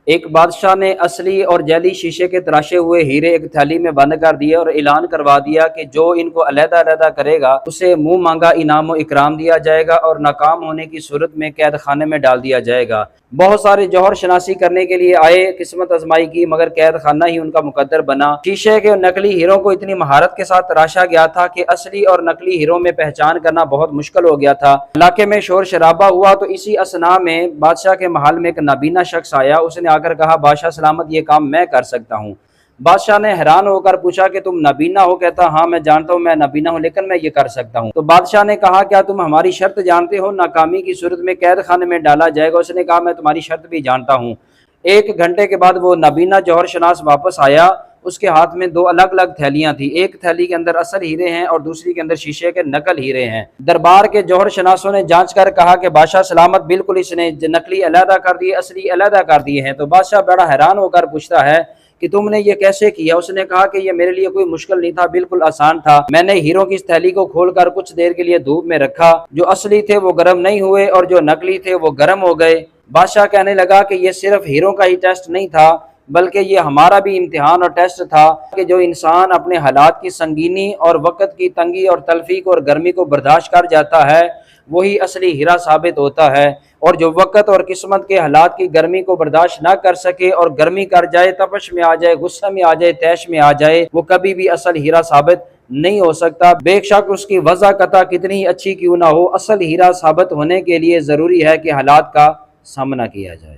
ایک بادشاہ نے اصلی اور جعلی شیشے کے تراشے ہوئے ہیرے ایک تھیلی میں بند کر دیے اور اعلان کروا دیا کہ جو ان کو علیحدہ علیحدہ کرے گا اسے منہ مانگا انعام و اکرام دیا جائے گا اور ناکام ہونے کی صورت میں قید خانے میں ڈال دیا جائے گا۔ بہت سارے جوہر شناسی کرنے کے لیے آئے، قسمت آزمائی کی، مگر قید خانہ ہی ان کا مقدر بنا۔ شیشے کے نقلی ہیروں کو اتنی مہارت کے ساتھ تراشا گیا تھا کہ اصلی اور نقلی ہیروں میں پہچان کرنا بہت مشکل ہو گیا تھا۔ علاقے میں شور شرابہ ہوا تو اسی اثناء میں بادشاہ کے محل میں ایک نابینا شخص آیا۔ اس نے آ کر کہا، بادشاہ سلامت، یہ کام میں کر سکتا ہوں۔ بادشاہ نے حیران ہو کر پوچھا کہ تم نابینا ہو؟ کہتا، ہاں میں جانتا ہوں میں نابینا ہوں، لیکن میں یہ کر سکتا ہوں۔ تو بادشاہ نے کہا، کیا تم ہماری شرط جانتے ہو؟ ناکامی کی صورت میں قید خانے میں ڈالا جائے گا۔ اس نے کہا، میں تمہاری شرط بھی جانتا ہوں۔ 1 گھنٹے کے بعد وہ نابینا جوہر شناس واپس آیا۔ اس کے ہاتھ میں 2 الگ الگ تھیلیاں تھیں، ایک تھیلی کے اندر اصل ہیرے ہیں اور دوسری کے اندر شیشے کے نقل ہیرے ہیں۔ دربار کے جوہر شناسوں نے جانچ کر کہا کہ بادشاہ سلامت، بالکل اس نے نقلی علیحدہ کر دیے، اصلی علیحدہ کر دیے ہیں۔ تو بادشاہ بڑا حیران ہو کر پوچھتا ہے کہ تم نے یہ کیسے کیا؟ اس نے کہا کہ یہ میرے لیے کوئی مشکل نہیں تھا، بالکل آسان تھا۔ میں نے ہیروں کی اس تھیلی کو کھول کر کچھ دیر کے لیے دھوپ میں رکھا، جو اصلی تھے وہ گرم نہیں ہوئے اور جو نقلی تھے وہ گرم ہو گئے۔ بادشاہ کہنے لگا کہ یہ صرف ہیروں کا ہی ٹیسٹ نہیں تھا، بلکہ یہ ہمارا بھی امتحان اور ٹیسٹ تھا کہ جو انسان اپنے حالات کی سنگینی اور وقت کی تنگی اور تلفیق اور گرمی کو برداشت کر جاتا ہے وہی اصلی ہیرا ثابت ہوتا ہے، اور جو وقت اور قسمت کے حالات کی گرمی کو برداشت نہ کر سکے اور گرمی کر جائے، تپش میں آ جائے، غصہ میں آ جائے، طیش میں آ جائے، وہ کبھی بھی اصل ہیرا ثابت نہیں ہو سکتا۔ بے شک اس کی وضع قطع کتنی ہی اچھی کیوں نہ ہو، اصل ہیرا ثابت ہونے کے لیے ضروری ہے کہ حالات کا سامنا کیا جائے۔